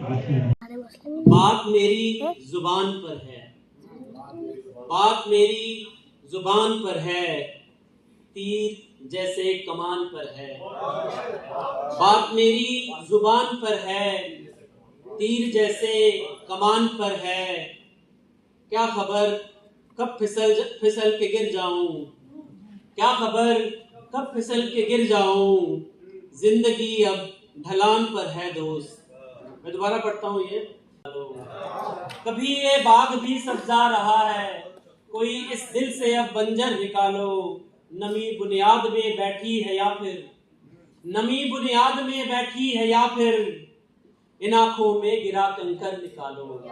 बात मेरी जुबान पर है, बात मेरी जुबान पर है, तीर जैसे कमान पर है। बात मेरी जुबान पर है, तीर जैसे कमान पर है। क्या खबर कब फिसल के गिर जाऊं, क्या खबर कब फिसल के गिर जाऊं। जिंदगी अब ढलान पर है दोस्त। मैं दोबारा पढ़ता हूँ ये। कभी ये बाग भी सब्जा रहा है, कोई इस दिल से अब बंजर निकालो। नमी बुनियाद में बैठी है या फिर, नमी बुनियाद में बैठी है या फिर, इन आंखों में गिरा कंकर निकालो,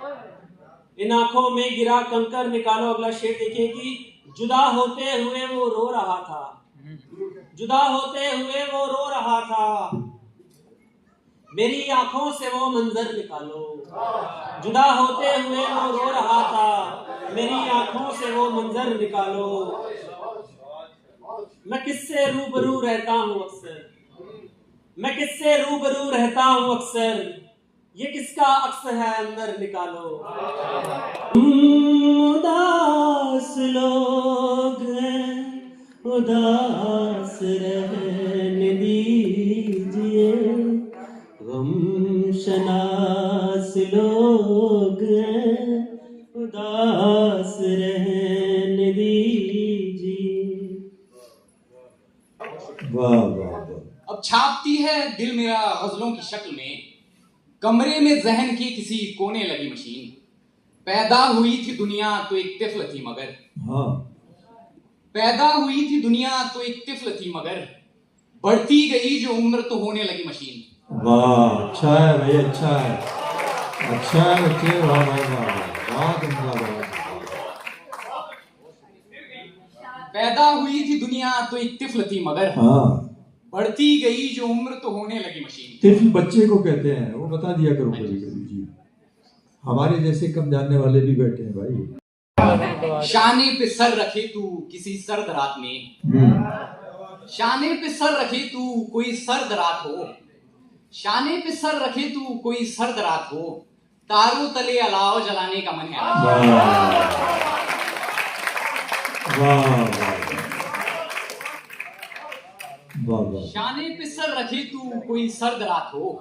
इन आंखों में गिरा कंकर निकालो। अगला शेर देखिए कि जुदा होते हुए वो रो रहा था, जुदा होते हुए वो रो रहा था। मेरी आंखों से वो मंजर निकालो, जुदा होते हुए वो रो रहा था। मेरी आंखों से वो मंजर निकालो। मैं किससे रूबरू रहता हूँ अक्सर, मैं किससे रूबरू रहता हूँ अक्सर। ये किसका अक्स है अंदर निकालो। उदास लोग हैं, उदास रहने दीजिए। गम शनास लोग हैं, उदास रहने दीजिए। वाह वाह वाह। अब छापती है दिल मेरा गजलों की शक्ल में, कमरे में जहन की किसी कोने लगी मशीन। पैदा हुई थी दुनिया तो एक तिफल थी मगर, हाँ पैदा हुई थी दुनिया तो एक तिफल थी मगर, बढ़ती गई जो उम्र तो होने लगी मशीन। वाह, अच्छा है भाई, अच्छा है, अच्छा है बच्चे, वाह वाह वाह वाह, तुमका वाह। पैदा हुई थी दुनिया तो एक तिफल थी मगर, हाँ, बढ़ती गई जो उम्र तो होने लगी मशीन। तिफल बच्चे को कहते हैं, वो बता दिया करो कभी कभी जी। हमारे जैसे कम जानने वाले भी बैठे हैं भाई। शाने पे सर रखे तू किसी सर्द रात में, शाने पे सर रखे तू कोई सर्द रात हो, शाने पे सर रखे तू कोई सर्द रात हो। तारों तले अलाव जलाने का मन है आज। वाह वाह वाह वाह। शाने पे सर रखे तू कोई सर्द रात हो,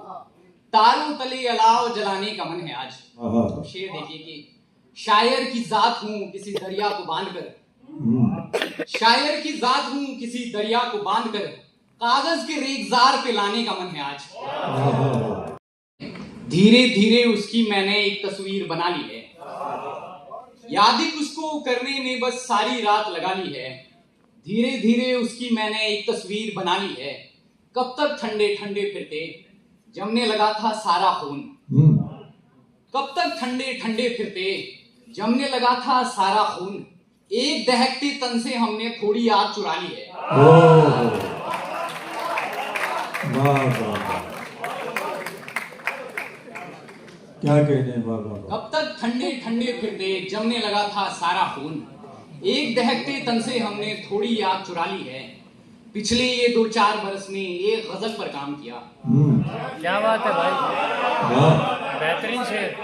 तारों तले अलाव जलाने का मन है आज। तो शेर देखिए कि शायर की जात हूं किसी दरिया को बांधकर, शायर की जात हूं किसी दरिया को बांधकर, कागज के रेगजार पे लाने का मन है आज। धीरे धीरे उसकी मैंने एक तस्वीर बना ली है, यादिक उसको करने में बस सारी रात लगा ली है। धीरे धीरे उसकी मैंने एक तस्वीर बना ली है। कब तक ठंडे ठंडे फिरते जमने लगा था सारा खून, कब तक ठंडे ठंडे फिरते जमने लगा था सारा खून। एक दहकते तन से हमने थोड़ी आग चुरा ली है। वाह वाह, क्या कहने हैं, वाह वाह। कब तक ठंडे ठंडे फिरते जमने लगा था सारा खून, एक दहकते तन से हमने थोड़ी आग चुरा ली है। पिछले ये 2-4 बरस में एक गजल पर काम किया। क्या बात है भाई, बेहतरीन शेर,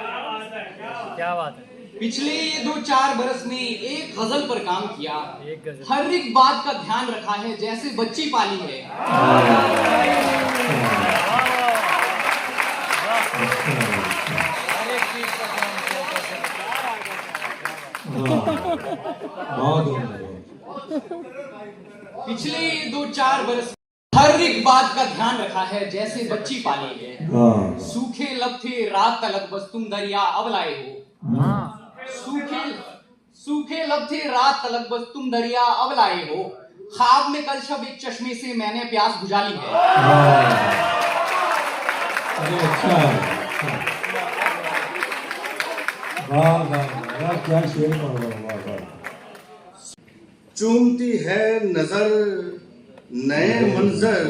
क्या बात है। पिछले ये 2-4 बरस में एक गजल पर काम किया। एक गजल, हर एक बात का ध्यान रखा है जैसे बच्ची पाली है। हर एक चीज का ध्यान पिछले ये 2-4 बरस हर एक बात का ध्यान रखा है जैसे बच्ची पाली है। सूखे लब थे रात तलक बस तुम दरिया अब लाए हो, सूखे लब थे रात तलक बस तुम दरिया अब लाए हो। ख्वाब में कल शब एक चश्मे से मैंने प्यास बुझा ली है। अच्छा वाह वाह, क्या शेर पढ़ रहा हूँ, वाह वाह। चूमती है नजर नए मंजर,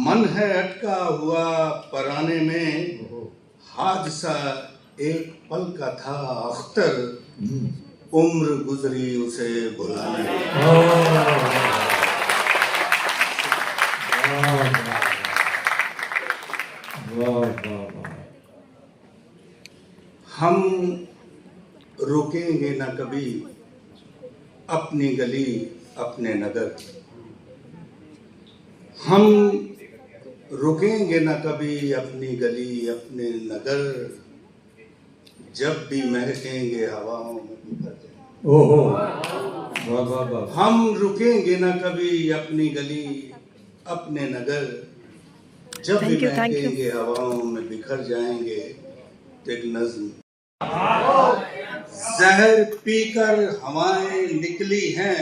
मन है अटका हुआ पराने में। हादसा एक पल का था अख्तर, उम्र गुजरी उसे भुलाने में। वाह वाह वाह। हम रुकेंगे न कभी अपनी गली अपने नगर, हम रुकेंगे न कभी अपनी गली अपने नगर, जब भी महकेंगे हवाओं में बिखर जाएंगे। ओहो, वाह वाह वाह। हम रुकेंगे न कभी अपनी गली अपने नगर, जब भी महकेंगे हवाओं में बिखर जाएंगे। एक नज्म। जहर पीकर हवाएं निकली हैं,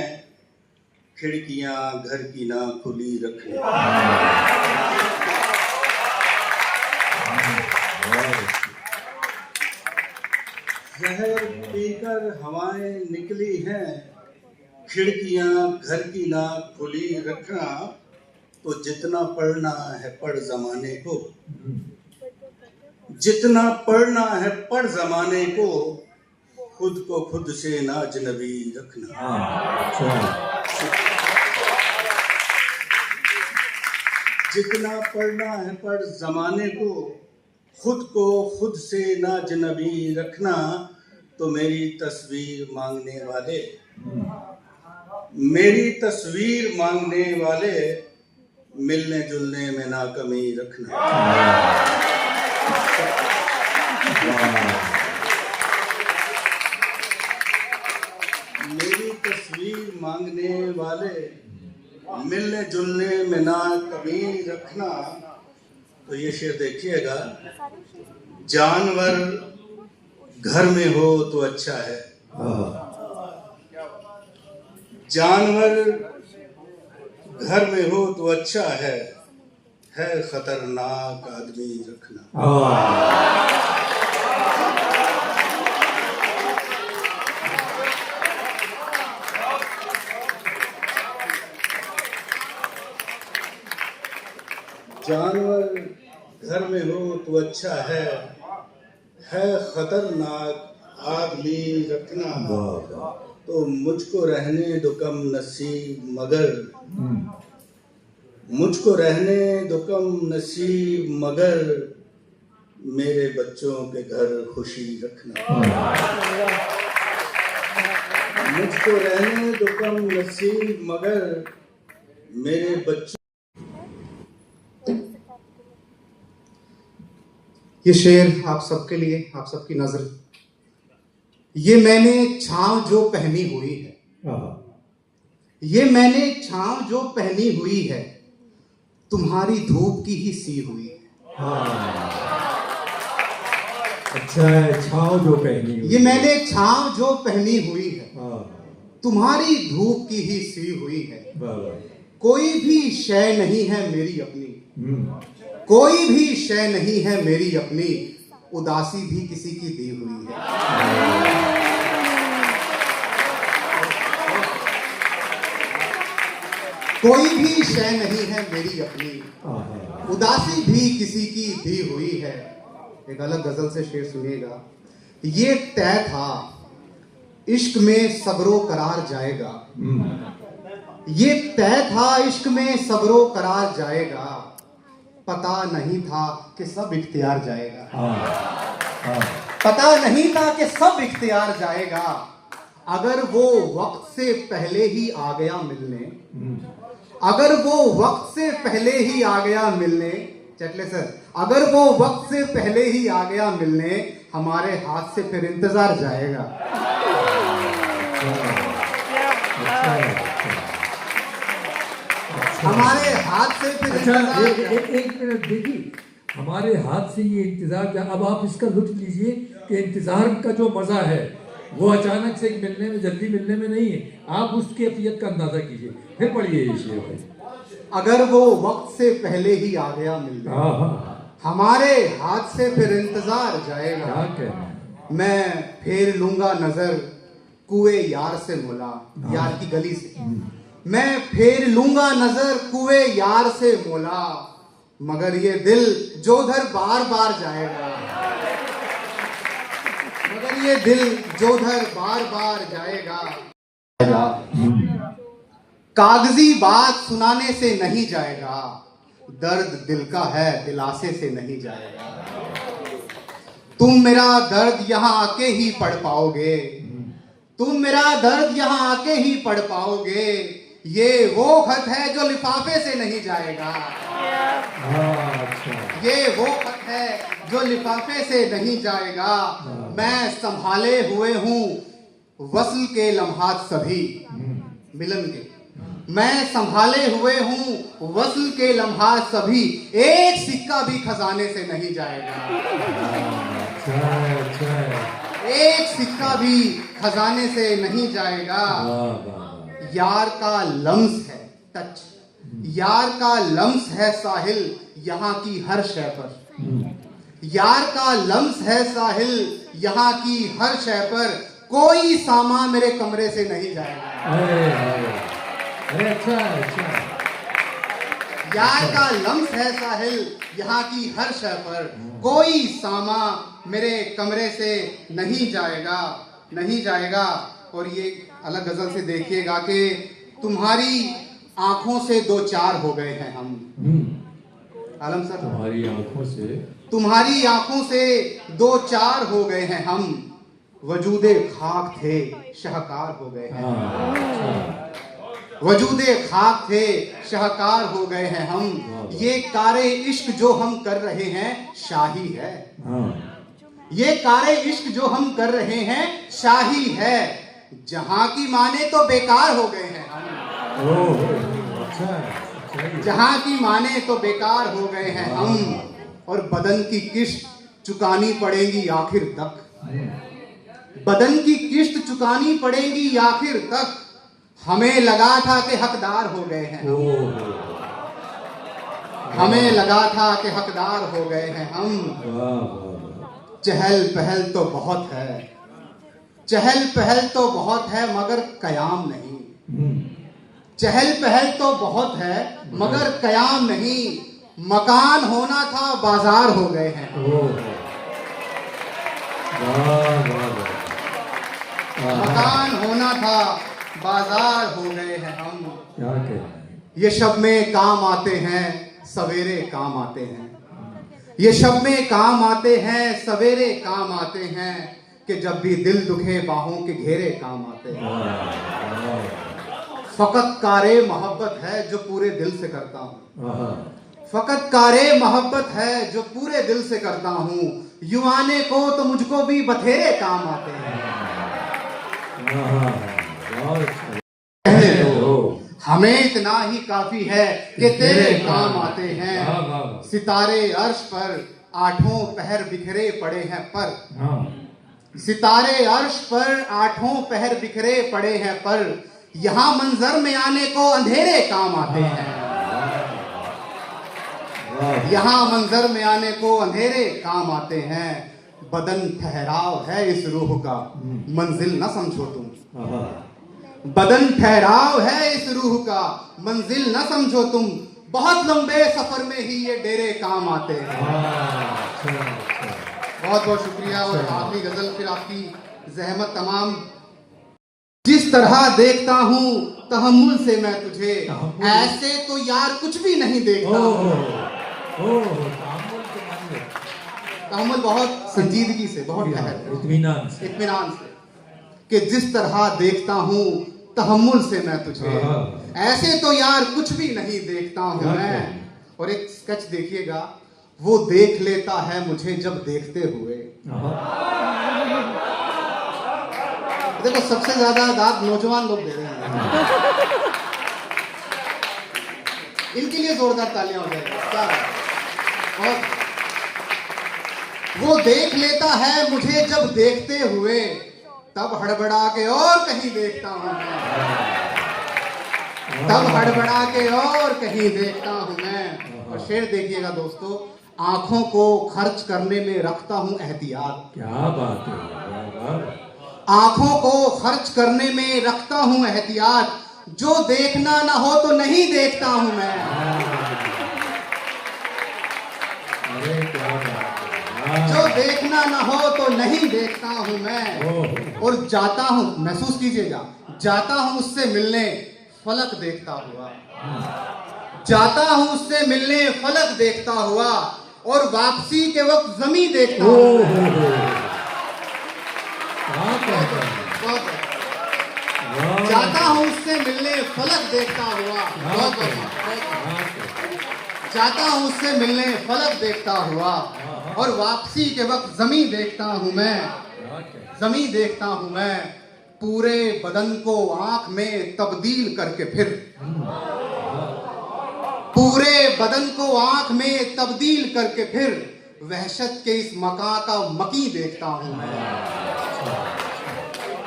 खिड़कियां घर की ना खुली रखना। जहर पीकर हवाएं निकली हैं, खिड़कियां घर की ना खुली रखना। तो जितना पढ़ना है पढ़ जमाने को, जितना पढ़ना है पढ़ जमाने को, खुद को खुद से ना अजनबी रखना। जितना पढ़ना है पढ़ जमाने को, खुद को खुद से ना अजनबी रखना। तो मेरी तस्वीर मांगने वाले, मेरी तस्वीर मांगने वाले, मिलने जुलने में ना कमी रखना। मेरी तस्वीर मांगने वाले, मिलने जुलने में ना कमी रखना। तो ये शेर देखिएगा। जानवर घर में हो तो अच्छा है, जानवर घर में हो तो अच्छा है खतरनाक आदमी रखना। जानवर घर में हो तो अच्छा है खतरनाक आदमी रखना। तो मुझको रहने दो कम नसीब मगर, मुझको रहने दो कम नसीब मगर, मेरे बच्चों के घर खुशी रखना। मुझको रहने दो कम नसीब मगर, मेरे बच्चों। ये शेर आप सबके लिए, आप सबकी नजर। ये मैंने छांव जो पहनी हुई है, ये मैंने छांव जो पहनी हुई है, तुम्हारी धूप की ही सी हुई है। अच्छा है, छांव जो पहनी हुई। ये मैंने छांव जो पहनी हुई है, तुम्हारी धूप की ही सी हुई है। कोई भी शय नहीं है मेरी अपनी, कोई भी शय नहीं है मेरी अपनी, उदासी भी किसी की दी हुई है। कोई भी शय नहीं है मेरी अपनी, उदासी भी किसी की दी हुई है। एक अलग गजल से शेर सुनिएगा। ये तय था इश्क में सब्रो करार जाएगा, ये तय था इश्क में सब्रो करार जाएगा, पता नहीं था कि सब इख्तियार जाएगा। पता नहीं था कि सब इख्तियार जाएगा। अगर वो वक्त से पहले ही आ गया मिलने, अगर वो वक्त से पहले ही आ गया मिलने, चटले सर, अगर वो वक्त से पहले ही आ गया मिलने, हमारे हाथ से फिर इंतजार जाएगा। हमारे हाथ से फिर एक मिनट देखिए, हमारे हाथ से ये इंतजार। अब आप इसका लुत्फ लीजिए कि इंतजार का जो मजा है वो अचानक से मिलने में, जल्दी मिलने में नहीं है। आप उस कैफियत का अंदाजा कीजिए। फिर पढ़िए ये शेर। अगर वो वक्त से पहले ही आ गया मिलने, हमारे हाथ से फिर इंतजार जाएगा। मैं फेर लूंगा नजर कुए यार से मोला, यार की गली से। मैं फेर लूंगा नजर कुए यार से मोला, मगर ये दिल जो उधर बार बार जाएगा, मगर ये दिल जो उधर बार बार जाएगा। कागजी बात सुनाने से नहीं जाएगा, दर्द दिल का है दिलासे से नहीं जाएगा। तुम मेरा दर्द यहाँ आके ही पढ़ पाओगे, तुम मेरा दर्द यहाँ आके ही पढ़ पाओगे। ये वो खत है जो लिफाफे से नहीं जाएगा, ये वो खत है जो लिफाफे से नहीं जाएगा। मैं संभाले हुए हूँ वस्ल के लम्हात सभी, मिलन के मैं संभाले हुए हूँ वस्ल के लम्हात सभी, एक सिक्का भी खजाने से नहीं जाएगा, एक सिक्का भी खजाने से नहीं जाएगा। यार का लम्स है टच, यार का लम्स है साहिल यहाँ की हर शय पर, यार का लम्स है साहिल यहाँ की हर शय पर, कोई सामा मेरे कमरे से नहीं जाएगा। अरे अच्छा। यार का लम्स है साहिल यहाँ की हर शय पर, कोई सामा मेरे कमरे से नहीं जाएगा, नहीं जाएगा। और ये अलग गजल से देखिएगा कि तुम्हारी आंखों से दो चार हो गए हैं हम। आलम सर, तुम्हारी आंखों से, तुम्हारी आंखों से दो चार हो गए हैं हम, वजूदे खाक थे शाहकार हो गए हैं, वजूदे खाक थे शाहकार हो गए हैं हम। ये कारे इश्क जो हम कर रहे हैं शाही है, ये कारे इश्क जो हम कर रहे हैं शाही है। जहां की माने तो बेकार हो गए हैं हम, जहां की माने तो बेकार हो गए हैं हम। और बदन की किश्त चुकानी पड़ेगी आखिर तक, बदन की किश्त चुकानी पड़ेगी आखिर तक। हमें लगा था कि हकदार हो गए हैं, हमें लगा था कि हकदार हो गए हैं हम। चहल पहल तो बहुत है, चहल पहल तो बहुत है मगर कयाम नहीं, चहल पहल तो बहुत है मगर कयाम नहीं। मकान होना था बाजार हो गए हैं, मकान होना था बाजार हो गए हैं हम। क्या कहना, ये शब में काम आते हैं सवेरे काम आते हैं, ये शब में काम आते हैं सवेरे काम आते हैं, कि जब भी दिल दुखे बाहों के घेरे काम आते हैं। फकत कारे मोहब्बत है जो पूरे दिल से करता हूँ, फकत कारे मोहब्बत है जो पूरे दिल से करता हूँ। युवाने को तो मुझको भी बथेरे काम आते हैं। हमें इतना ही काफी है कि तेरे काम आते हैं। सितारे अर्श पर आठों पहर बिखरे पड़े हैं पर, सितारे अर्श पर आठों पहर बिखरे पड़े हैं पर, यहाँ मंजर में आने को अंधेरे काम आते हैं, यहाँ मंजर में आने को अंधेरे काम आते हैं। बदन ठहराव है इस रूह का मंजिल न समझो तुम, बदन ठहराव है इस रूह का मंजिल न समझो तुम। बहुत लंबे सफर में ही ये डेरे काम आते हैं। बहुत बहुत शुक्रिया। और आखिरी गजल फिर आपकी जहमत तमाम। जिस तरह देखता हूँ तहम्मुल से मैं तुझे, ऐसे तो यार कुछ भी नहीं देखता। तहम्मुल बहुत संजीदगी से, बहुत इत्मीनान से, इत्मीनान से, कि जिस तरह देखता हूँ तहम्मुल से मैं तुझे, ऐसे तो यार कुछ भी नहीं देखता हूँ मैं। और एक स्केच देखिएगा, वो देख लेता है मुझे जब देखते हुए। देखो सबसे ज्यादा दाद नौजवान लोग दे रहे हैं, इनके लिए जोरदार तालियां हो जाएगी। क्या और वो देख लेता है मुझे जब देखते हुए, तब हड़बड़ा के और कहीं देखता हूं मैं, तब हड़बड़ा के और कहीं देखता हूं मैं। और शेर देखिएगा दोस्तों, आंखों को खर्च करने में रखता हूं एहतियात। क्या बात है, आंखों को खर्च करने में रखता हूं एहतियात, जो देखना ना हो तो नहीं देखता हूं मैं। जो देखना ना हो तो नहीं देखता हूं मैं। और जाता हूं, महसूस कीजिएगा, जाता हूं उससे मिलने फलक देखता हुआ, जाता हूं उससे मिलने फलक देखता हुआ। और वापसी के वक्त जमीन देखता ओ हूं। हो क्या कहता है? बहुत वाह, जाता हूं उससे मिलने फलक देखता हुआ। बहुत जाता हूं उससे मिलने फलक देखता हुआ और वापसी के वक्त जमीन देखता हूं मैं। जमीन देखता हूं मैं पूरे बदन को आंख में तब्दील करके फिर। पूरे बदन को आंख में तब्दील करके फिर वहशत के इस मका का मकी देखता हूं मैं।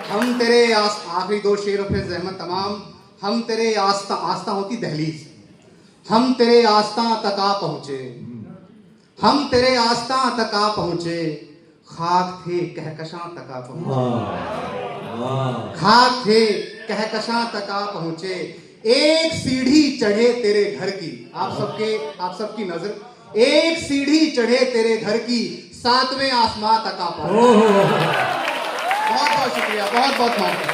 हम तेरे आखिरी दो शेर और फिर जहमत तमाम। हम तेरे आस्था होती दहलीज। हम तेरे आस्था तक आ पहुंचे। हम तेरे आस्था तक आ पहुंचे। खाक थे कहकशां तक आ पहुंचे। खाक थे कहकशां तक आ पहुंचे। एक सीढ़ी चढ़े तेरे घर की। आप सबकी नजर। एक सीढ़ी चढ़े तेरे घर की 7वें आसमां तक आ पहुंचे। बहुत बहुत शुक्रिया। बहुत बहुत शुक्रिया।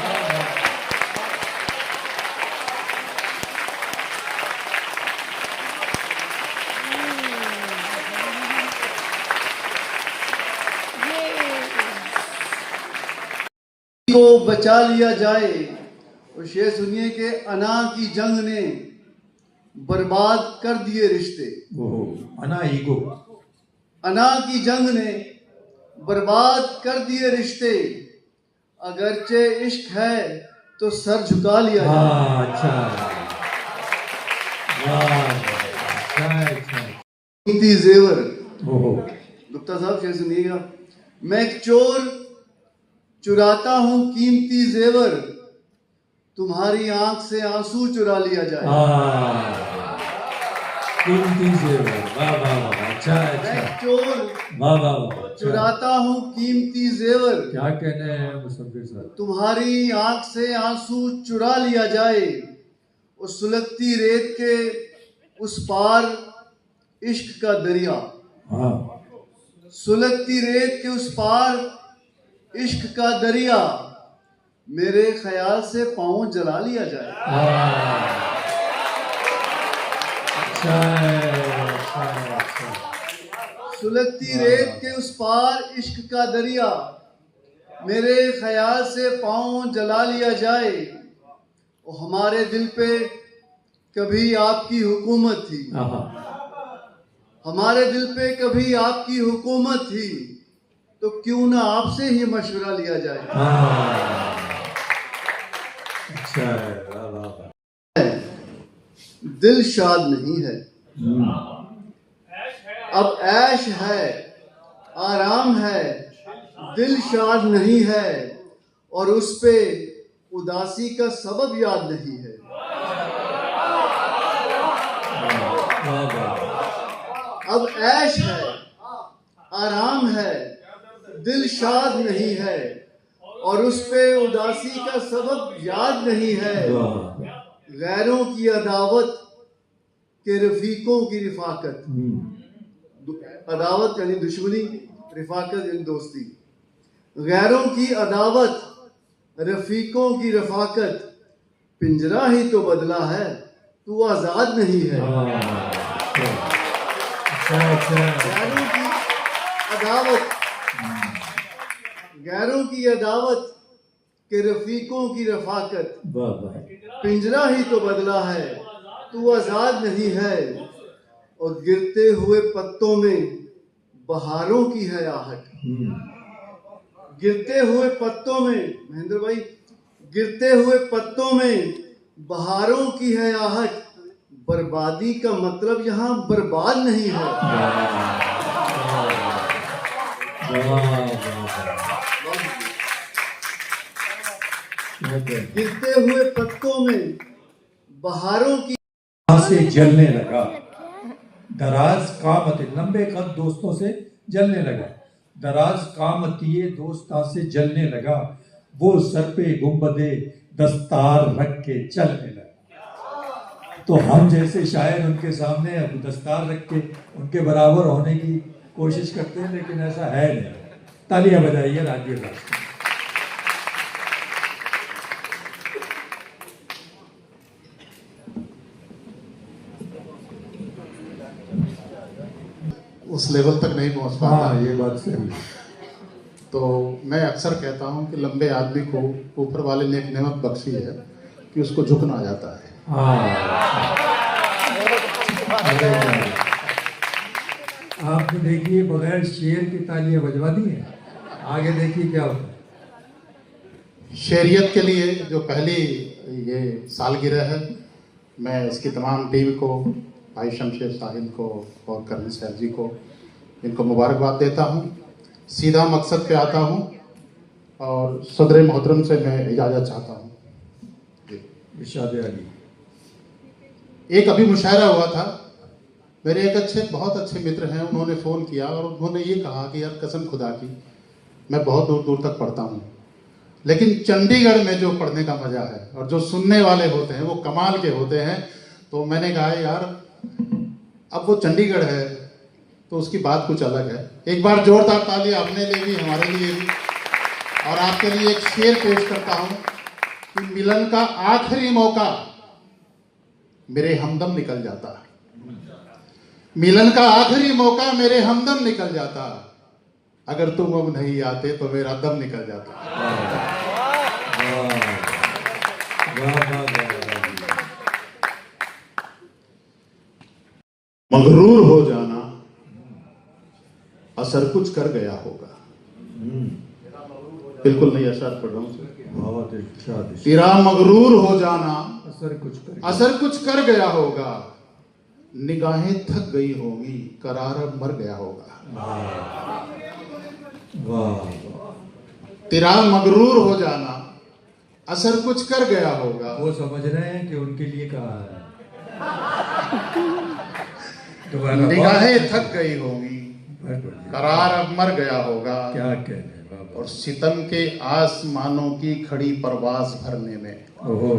को बचा लिया जाए। और शेर सुनिए कि अना की जंग ने बर्बाद कर दिए रिश्ते। अना ईगो। अना की जंग ने बर्बाद कर दिए रिश्ते। अगरचे इश्क है तो सर झुका लिया जाए। अच्छा कीमती जेवर। गुप्ता साहब शेर सुनिएगा। मैं एक चोर चुराता हूं कीमती जेवर। तुम्हारी आंख से आंसू चुरा लिया जाए। कीमती जेवर। वाह वाह वाह। अच्छा मैं अच्छा। एक चोर वाह वाह वाह। चुराता हूं कीमती जेवर। क्या कहने हैं मुसव्विर साहब? तुम्हारी आंख से आंसू चुरा लिया जाए। उस सुलगती रेत के उस पार इश्क का दरिया। हाँ। सुलगती रेत के उस पार इश्क का दरिया। मेरे ख्याल से पांव जला लिया जाए। अच्छा अच्छा। सुलगती रेत के उस पार इश्क का दरिया। मेरे ख्याल से पांव जला लिया जाए। और हमारे दिल पे कभी आपकी हुकूमत थी। हमारे दिल पे कभी आपकी हुकूमत थी। तो क्यों ना आपसे ही मशवरा लिया जाए। अच्छा है। दिल शाद नहीं है अब ऐश है आराम है। दिल शाद नहीं है और उस पे उदासी का सबब याद नहीं है। अब ऐश है आराम है। दिल शाद नहीं है और उस पे उदासी का सबब याद नहीं है। गैरों की अदावत के रफीकों की रिफाकत। अदावत यानी दुश्मनी, रिफाकत यानी दोस्ती। गैरों की अदावत रफीकों की रफाकत। पिंजरा ही तो बदला है तू आजाद नहीं है। गैरों की अदावत के रफीकों की रफाकत। पिंजरा ही तो बदला है तू आजाद नहीं है। और गिरते हुए पत्तों में बहारों की है आहट। गिरते हुए पत्तों में महेंद्र भाई, गिरते हुए पत्तों में बहारों की है आहट। बर्बादी का मतलब यहाँ बर्बाद नहीं है। गिरते हुए पत्तों में बहारों की से जलने लगा। दराज कामत, लंबे कद दोस्तों से जलने लगा। दराज कामतिये दोस्ता से जलने लगा। वो सर पे गुंबदे दस्तार रख के चलने लगा। तो हम जैसे शायर उनके सामने दस्तार रख के उनके बराबर होने की कोशिश करते हैं, लेकिन ऐसा है नहीं। तालियां बजाइए राजवीर राज। उस लेवल तक नहीं पहुंच पाता। हाँ, ये बात सही है। तो मैं अक्सर कहता हूं कि लंबे आदमी को ऊपर वाले ने एक नेमत बख्शी है कि उसको झुकना आ जाता है। आपने देखिए बगैर शेर की तालियां बजवा दी हैं, आगे देखिए क्या होता है। शेरियत के लिए जो पहली ये सालगिरह है, मैं इसकी तमाम टीम को, भाई शमशेर साहिल को और कर्नल साहब जी को, इनको मुबारकबाद देता हूँ। सीधा मकसद पे आता हूँ और सदर मोहतरम से मैं इजाज़त चाहता हूँ। इरशाद अली। एक अभी मुशायरा हुआ था, मेरे एक बहुत अच्छे मित्र हैं, उन्होंने फ़ोन किया और उन्होंने ये कहा कि यार कसम खुदा की मैं बहुत दूर दूर तक पढ़ता हूँ, लेकिन चंडीगढ़ में जो पढ़ने का मज़ा है और जो सुनने वाले होते हैं वो कमाल के होते हैं। तो मैंने कहा यार अब वो चंडीगढ़ है तो उसकी बात कुछ अलग है। एक बार जोरदार ताली अपने लिए भी, हमारे लिए भी। और आपके लिए एक शेर पेश करता हूँ कि मिलन का आखिरी मौका मेरे हमदम निकल जाता, मिलन का आखिरी मौका मेरे हमदम निकल जाता, अगर तुम अब नहीं आते तो मेरा दम निकल जाता। मगरूर हो जाना असर कुछ कर गया होगा। बिल्कुल नहीं अशर पढ़ रहा हूं। तेरा मगरूर हो जाना असर कुछ कर गया होगा, निगाहें थक गई होंगी, करार अब मर गया होगा। तेरा मगरूर हो जाना असर कुछ कर गया होगा। वो समझ रहे हैं कि उनके लिए कहा है। निगाहें थक गई होंगी, करार अब मर गया होगा। क्या कहने बाबा। और सितम के आसमानों की खड़ी परवाज भरने में ओहो,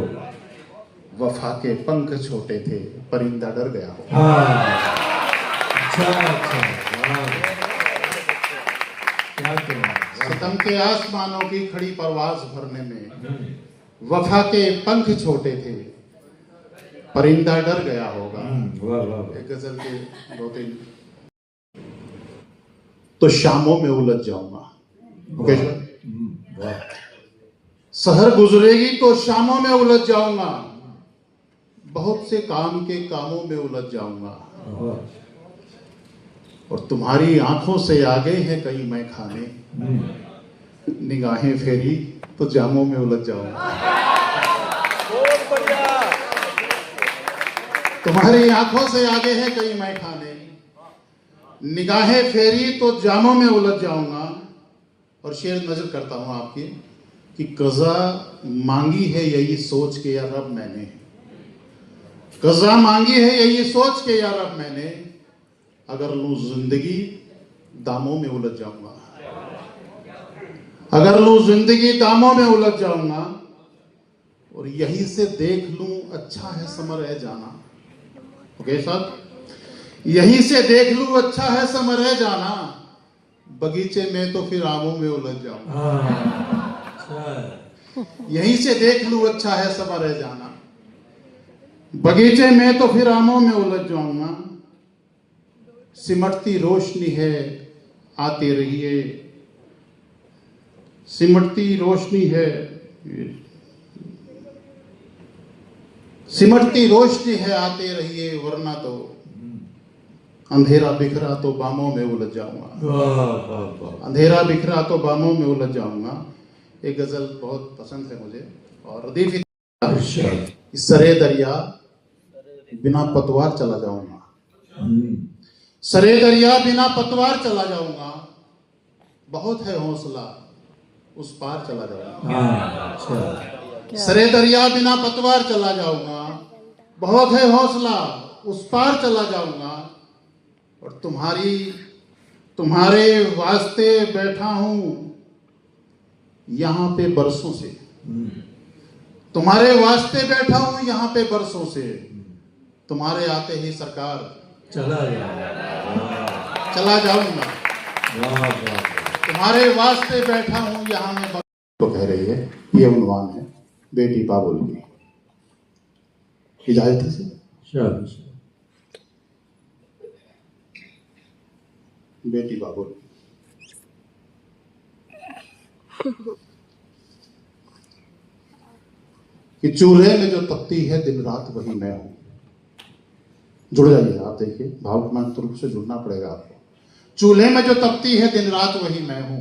वफा के पंख छोटे थे, परिंदा डर गया होगा। अच्छा, क्या कहना। सितम के आसमानों की खड़ी परवाज भरने में वफा के पंख छोटे थे, परिंदा डर गया होगा। एक गजल के 2-3। तो शामों में उलझ जाऊंगा, सहर गुजरेगी तो शामों में उलझ जाऊंगा, बहुत से काम के कामों में उलझ जाऊंगा, और तुम्हारी आंखों से आगे हैं कई मैं खाने, निगाहें फेरी तो जामों में उलझ जाऊंगा। तुम्हारी आंखों से आगे हैं कई मैं खाने, निगाहें फेरी तो जामों में उलझ जाऊंगा। और शेर नजर करता हूं आपकी कि कज़ा मांगी है यही सोच के या रब मैंने, कज़ा मांगी है यही सोच के या रब मैंने, अगर लूं जिंदगी दामों में उलझ जाऊंगा, अगर लूं जिंदगी दामों में उलझ जाऊंगा, और यहीं से देख लूं अच्छा है समर है जाना। ओके साहब, यहीं से देख लूं अच्छा है समर है जाना, बगीचे में तो फिर आमों में उलझ जाऊंगा। यहीं से देख लूं अच्छा है समर है जाना, बगीचे में तो फिर आमों में उलझ जाऊंगा। सिमटती रोशनी है आते रहिए, सिमटती रोशनी है, सिमटती रोशनी है आते रहिए, वरना तो अंधेरा बिखरा तो बामों में उलझ जाऊंगा। अंधेरा बिखरा तो बामों में उलझ जाऊंगा। एक गजल बहुत पसंद है मुझे, और रदीफ सरे दरिया बिना पतवार चला जाऊंगा, सरे दरिया बिना पतवार चला जाऊंगा, बहुत है हौसला उस पार चला जाऊंगा। सरे दरिया बिना पतवार चला जाऊंगा, बहुत है हौसला उस पार चला जाऊंगा। और तुम्हारे वास्ते बैठा हूं यहां पे बरसों से, तुम्हारे वास्ते बैठा हूं यहां पे बरसों से, तुम्हारे आते ही सरकार चला जाऊंगा। तुम्हारे वास्ते बैठा हूं यहां में तो कह रही है। ये उन्वान है बेटी बाबुल की। इजाजत है। बेटी बाबुल। कि चूल्हे में जो तपती है दिन रात वही मैं हूं। जुड़ जाइए आप, देखिए भावनात्मक रूप से जुड़ना पड़ेगा आपको। चूल्हे में जो तपती है दिन रात वही मैं हूं,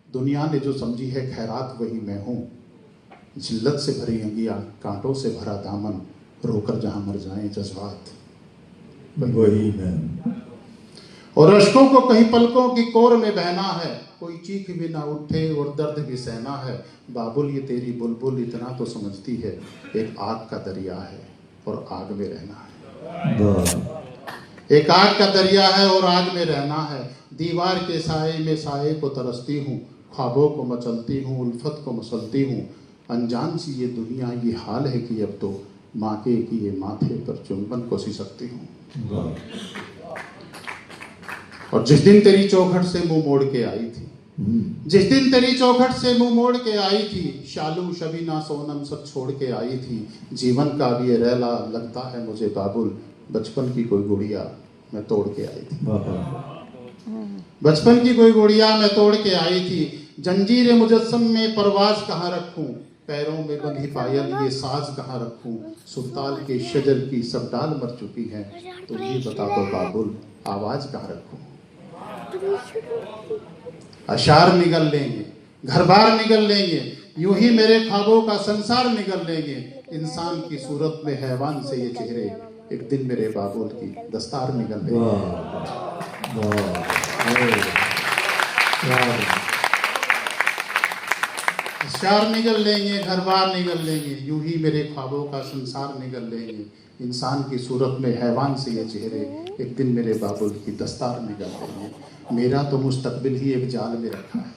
दुनिया ने जो समझी है खैरात वही मैं हूं। जिल्लत से भरी अंगिया, कांटों से भरा दामन, रोकर जहां मर जाएं जज्बात वही मैं। और अश्कों को कहीं पलकों की कोर में बहना है, कोई चीख भी ना उठे और दर्द भी सहना है। बाबुल ये तेरी बुलबुल इतना तो समझती है, एक आग का दरिया है और आग में रहना है। एक आग का दरिया है और आग में रहना है। दीवार के साए में साए को तरसती हूँ, ख्वाबों को मचलती हूँ, उल्फत को मसलती हूँ। अनजान सी ये दुनिया ये हाल है कि अब तो माँ के किए माथे पर चुंबन को सी सकती हूँ। और जिस दिन तेरी चौखट से मुंह मोड़ के आई थी, जिस दिन तेरी चौखट से मुंह मोड़ के आई थी, शालू शबीना सोनम सब छोड़ के आई थी। जीवन का भी ये रैला लगता है मुझे बाबुल, बचपन की कोई गुड़िया मैं तोड़ के आई थी। बचपन की कोई गुड़िया मैं तोड़ के आई थी। जंजीर मुजस्सम में परवाज कहाँ रखूं, पैरों में बंधी पायल ये साज कहाँ रखूं। सुरताल के शजर की सब डाल मर चुकी है, तो ये बता दो बाबुल आवाज कहाँ रखूं। अशार निगल लेंगे, घर बार निगल लेंगे, यूं ही मेरे ख्वाबों का संसार निगल लेंगे। इंसान की सूरत में हैवान से ये चेहरे, एक दिन मेरे बाबुल की दस्तार निगल लेंगे। अशार निगल लेंगे, घर बार निगल लेंगे, यूं ही मेरे ख्वाबों का संसार निगल लेंगे। इंसान की सूरत में हैवान से ये चेहरे, एक दिन मेरे बाबुल की दस्तार निगल लेंगे। मेरा तो मुस्तकबिल ही एक जाल में रखा है,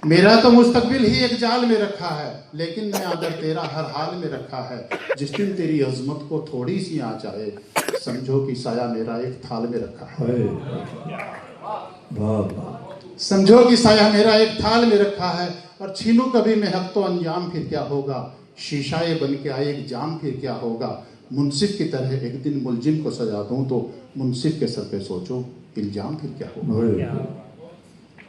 मेरा तो मुस्तकबिल ही एक जाल में रखा है, लेकिन मैं अगर तेरा हर हाल में रखा है। जिस दिन तेरी अजमत को थोड़ी सी आँच आए, समझो कि साया मेरा एक थाल में रखा है। समझो कि साया मेरा एक थाल में रखा है। और छीनू कभी मैं हक तो अंजाम फिर क्या होगा, शीशाए बन के आए एक जाम फिर क्या होगा। मुंसिफ की तरह एक दिन मुलजिम को सजा दूं, तो मुंसिफ के सर पे सोचो इल्जाम फिर क्या होगा।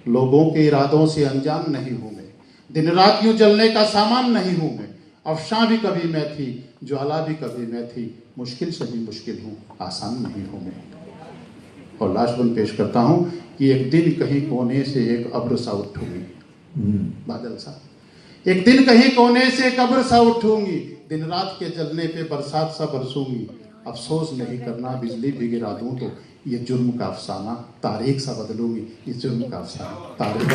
लोगों के इरादों से अनजान नहीं हूं मैं, दिन रात यूं जलने का सामान नहीं हूं मैं। अफशां भी कभी मैं थी, ज्वाला भी कभी मैं थी, मुश्किल से भी मुश्किल हूं, आसान नहीं हूं मैं। और लास्ट वन पेश करता हूं कि एक दिन कहीं कोने से एक अब्र सा उठूंगी, बादल सा, एक दिन कहीं कोने से एक अब्र सा उठूंगी। दिन रात के जलने पे बरसात सा बरसूंगी। अफसोस नहीं करना बिजली भी गिरा दूं, तो ये जुर्म का अफसाना तारीख सा बदलूंगी। ये जुर्म का अफसाना तारीख।